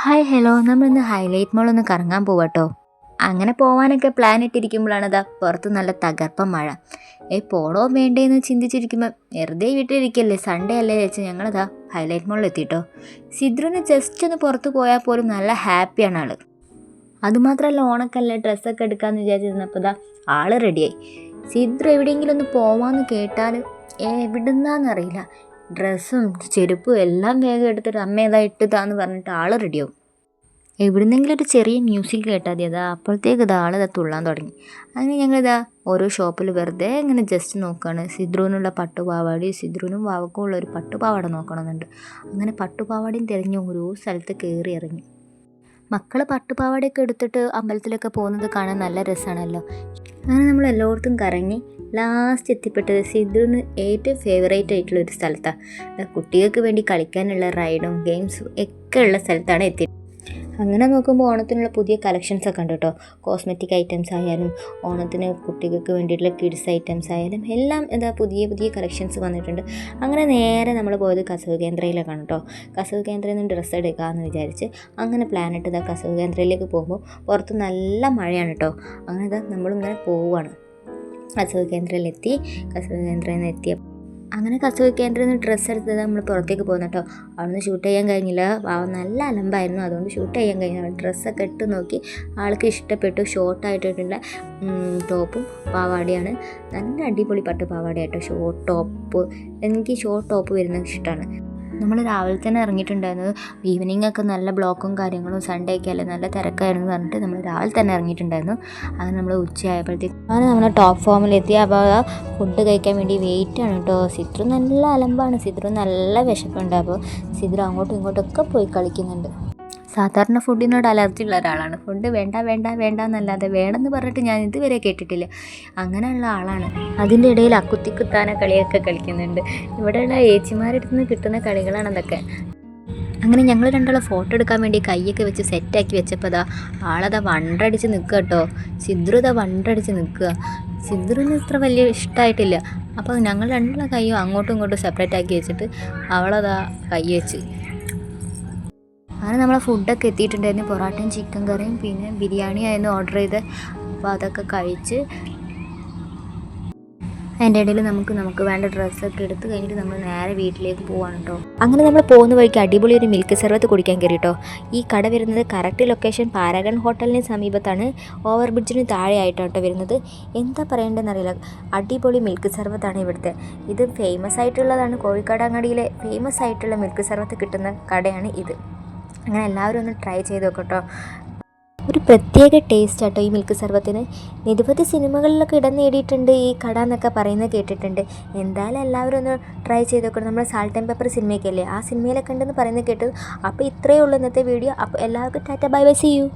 Hi hello, നമ്മളിന്ന് highlight മോൾ ഒന്ന് കറങ്ങാൻ പോവാട്ടോ. അങ്ങനെ പോവാനൊക്കെ പ്ലാൻ ഇട്ടിരിക്കുമ്പോഴാണ് ഇതാ പുറത്ത് നല്ല തകർപ്പം മഴ. പോണോ വേണ്ടേന്ന് ചിന്തിച്ചിരിക്കുമ്പോൾ വെറുതെ വീട്ടിലിരിക്കല്ലേ, സൺഡേ അല്ലേ വെച്ച് ഞങ്ങളിതാ ഹൈലൈറ്റ് മോളിൽ എത്തിയിട്ടോ. സിദ്രുവിന് ജസ്റ്റ് ഒന്ന് പുറത്ത് പോയാൽ പോലും നല്ല ഹാപ്പിയാണ് ആള്. അതുമാത്രമല്ല, ഓണക്കല്ലേ ഡ്രസ്സൊക്കെ എടുക്കാമെന്ന് വിചാരിച്ചിരുന്നപ്പോൾ ഇതാ ആള് റെഡിയായി. സിദ്രു എവിടെയെങ്കിലും ഒന്ന് പോവാമെന്ന് കേട്ടാൽ എവിടുന്നാന്നറിയില്ല, ഡ്രസ്സും ചെരുപ്പും എല്ലാം വേഗം എടുത്തിട്ട് അമ്മ ഏതാ ഇട്ടതാന്ന് പറഞ്ഞിട്ട് ആൾ റെഡിയാവും. എവിടുന്നെങ്കിലും ഒരു ചെറിയ മ്യൂസിക് കേട്ടാൽ മതി, അതാ അപ്പോഴത്തേക്ക് ഇതാ ആളിതാ തുള്ളാൻ തുടങ്ങി. അങ്ങനെ ഞങ്ങളിതാ ഓരോ ഷോപ്പിൽ വെറുതെ ഇങ്ങനെ ജസ്റ്റ് നോക്കുകയാണ്. സിദ്രുവിനുള്ള പട്ടുപാവാടയും സിദ്രുവിനും വാവക്കും ഉള്ള ഒരു പട്ടുപാവാട നോക്കണമെന്നുണ്ട്. അങ്ങനെ പട്ടുപാവാടയും തിരഞ്ഞ് ഓരോ സ്ഥലത്ത് കയറി ഇറങ്ങി. മക്കൾ പട്ടുപാവാടയൊക്കെ എടുത്തിട്ട് അമ്പലത്തിലൊക്കെ പോകുന്നത് കാണാൻ നല്ല രസമാണല്ലോ. അങ്ങനെ നമ്മൾ എല്ലായിടത്തും കറങ്ങി ലാസ്റ്റ് എത്തിപ്പെട്ടത് സിദ്രുവിന് ഏറ്റവും ഫേവറേറ്റ് ആയിട്ടുള്ള ഒരു സ്ഥലത്താണ്. കുട്ടികൾക്ക് വേണ്ടി കളിക്കാനുള്ള റൈഡും ഗെയിംസും ഒക്കെ ഉള്ള സ്ഥലത്താണ് എത്തിയത്. അങ്ങനെ നോക്കുമ്പോൾ ഓണത്തിനുള്ള പുതിയ കളക്ഷൻസൊക്കെ ഉണ്ട് കേട്ടോ. കോസ്മെറ്റിക് ഐറ്റംസ് ആയാലും ഓണത്തിന് കുട്ടികൾക്ക് വേണ്ടിയിട്ടുള്ള കിഡ്സ് ഐറ്റംസ് ആയാലും എല്ലാം എന്താ പുതിയ പുതിയ കളക്ഷൻസ് വന്നിട്ടുണ്ട്. അങ്ങനെ നേരെ നമ്മൾ പോയത് കസവ് കേന്ദ്രയിലേക്കാണ് കേട്ടോ. കസവ് കേന്ദ്രയിൽ നിന്ന് ഡ്രസ്സ് എടുക്കാമെന്ന് വിചാരിച്ച് അങ്ങനെ പ്ലാനിട്ട് ഇതാ കസവ് കേന്ദ്രയിലേക്ക് പോകുമ്പോൾ പുറത്ത് നല്ല മഴയാണ് കേട്ടോ. അങ്ങനെ ഇതാ നമ്മളിങ്ങനെ പോവുകയാണ്. കസവ് കേന്ദ്രയിലെത്തി. കസവ് കേന്ദ്രയിൽ നിന്ന് എത്തിയപ്പോൾ അങ്ങനെ കസവ് കേന്ദ്രയിൽ നിന്ന് ഡ്രസ്സ് എടുത്തത് നമ്മൾ പുറത്തേക്ക് പോകുന്നു കേട്ടോ. അവിടെ നിന്ന് ഷൂട്ട് ചെയ്യാൻ കഴിഞ്ഞില്ല, നല്ല അലമ്പായിരുന്നു, അതുകൊണ്ട് ഷൂട്ട് ചെയ്യാൻ കഴിഞ്ഞില്ല. ഡ്രസ്സൊക്കെ ഇട്ട് നോക്കി, ആൾക്ക് ഇഷ്ടപ്പെട്ടു. ഷോർട്ടായിട്ടുള്ള ടോപ്പും പാവാടയാണ്, നല്ല അടിപൊളി പട്ട് പാവാടയാട്ടോ. ഷോർട്ട് ടോപ്പ്, എനിക്ക് ഷോർട്ട് ടോപ്പ് വരുന്നത് ഇഷ്ടമാണ്. നമ്മൾ രാവിലെ തന്നെ ഇറങ്ങിയിട്ടുണ്ടായിരുന്നു. ഈവനിങ് ഒക്കെ നല്ല ബ്ലോക്കും കാര്യങ്ങളും, സൺഡേ ഒക്കെ അല്ലേ നല്ല തിരക്കായിരുന്നു പറഞ്ഞിട്ട് നമ്മൾ രാവിലെ തന്നെ ഇറങ്ങിയിട്ടുണ്ടായിരുന്നു. അങ്ങനെ നമ്മൾ ഉച്ചയായപ്പോഴത്തേക്ക് അങ്ങനെ നമ്മൾ ടോപ്പ് ഫോമിലെത്തി. അപ്പോൾ ഫുഡ് കഴിക്കാൻ വേണ്ടി വെയിറ്റാണ് കേട്ടോ. സിദ്രു നല്ല അലമ്പാണ്, സിദ്രു നല്ല വിശപ്പുണ്ട്. അപ്പോൾ സിദ്രു അങ്ങോട്ടും ഇങ്ങോട്ടൊക്കെ പോയി കളിക്കുന്നുണ്ട്. സാധാരണ ഫുഡിനോട് അലർജി ഉള്ള ഒരാളാണ്. ഫുഡ് വേണ്ട വേണ്ട വേണ്ട എന്നല്ലാതെ വേണമെന്ന് പറഞ്ഞിട്ട് ഞാൻ ഇതുവരെ കേട്ടിട്ടില്ല. അങ്ങനെയുള്ള ആളാണ്. അതിൻ്റെ ഇടയിൽ അക്കുത്തിക്കുത്താന കളിയൊക്കെ കളിക്കുന്നുണ്ട്. ഇവിടെയുള്ള ഏച്ചിമാരുടെ നിന്ന് കിട്ടുന്ന കളികളാണ് അതൊക്കെ. അങ്ങനെ ഞങ്ങൾ രണ്ടാളും ഫോട്ടോ എടുക്കാൻ വേണ്ടി കൈയൊക്കെ വെച്ച് സെറ്റാക്കി വെച്ചപ്പോൾ അതാ ആളതാ വണ്ടടിച്ച് നിൽക്കുക കേട്ടോ. സിദ്രു ഇതാ വണ്ടടിച്ച് നിൽക്കുക. സിദ്രുവിന് ഇത്ര വലിയ ഇഷ്ടമായിട്ടില്ല. അപ്പോൾ ഞങ്ങൾ രണ്ടുള്ള കൈയും അങ്ങോട്ടും ഇങ്ങോട്ടും സെപ്പറേറ്റ് ആക്കി വെച്ചിട്ട് അവളതാ കൈ വെച്ച്. അങ്ങനെ നമ്മളെ ഫുഡൊക്കെ എത്തിയിട്ടുണ്ടായിരുന്നു. പൊറോട്ടയും ചിക്കൻ കറിയും പിന്നെ ബിരിയാണിയായിരുന്നു ഓർഡർ ചെയ്ത്. അപ്പോൾ അതൊക്കെ കഴിച്ച് അതിൻ്റെ ഇടയിൽ നമുക്ക് വേണ്ട ഡ്രസ്സൊക്കെ എടുത്ത് കഴിഞ്ഞിട്ട് നമ്മൾ നേരെ വീട്ടിലേക്ക് പോവാണ് കേട്ടോ. അങ്ങനെ നമ്മൾ പോകുന്ന വഴിക്ക് അടിപൊളി ഒരു മിൽക്ക് സർവത്ത് കുടിക്കാൻ കയറി കേട്ടോ. ഈ കട വരുന്നത് കറക്റ്റ് ലൊക്കേഷൻ പാരഗൺ ഹോട്ടലിന് സമീപത്താണ്. ഓവർ ബ്രിഡ്ജിന് താഴെയായിട്ടാണ് കേട്ടോ വരുന്നത്. എന്താ പറയേണ്ടതെന്നറിയില്ല, അടിപൊളി മിൽക്ക് സർവത്താണ് ഇവിടുത്തെ. ഇത് ഫേമസ് ആയിട്ടുള്ളതാണ്, കോഴിക്കോട് അങ്ങാടിയിലെ ഫേമസ് ആയിട്ടുള്ള മിൽക്ക് സർവത്ത് കിട്ടുന്ന കടയാണ് ഇത്. അങ്ങനെ എല്ലാവരും ഒന്ന് ട്രൈ ചെയ്ത് നോക്കട്ടോ. ഒരു പ്രത്യേക ടേസ്റ്റ് ആട്ടോ ഈ മിൽക്ക് സർവത്തിന്. നിരവധി സിനിമകളിലൊക്കെ ഇടം നേടിയിട്ടുണ്ട് ഈ കട എന്നൊക്കെ പറയുന്നത് കേട്ടിട്ടുണ്ട്. എന്തായാലും എല്ലാവരും ഒന്ന് ട്രൈ ചെയ്ത് നോക്കണം. നമ്മൾ സാൾട്ട് ആൻഡ് പെപ്പർ സിനിമയൊക്കെ അല്ലേ, ആ സിനിമയിലൊക്കെ ഉണ്ടെന്ന് പറയുന്നത് കേട്ടു. അപ്പോൾ ഇത്രയേ ഉള്ളൂ ഇന്നത്തെ വീഡിയോ. അപ്പോൾ എല്ലാവർക്കും tata bye bye, see U.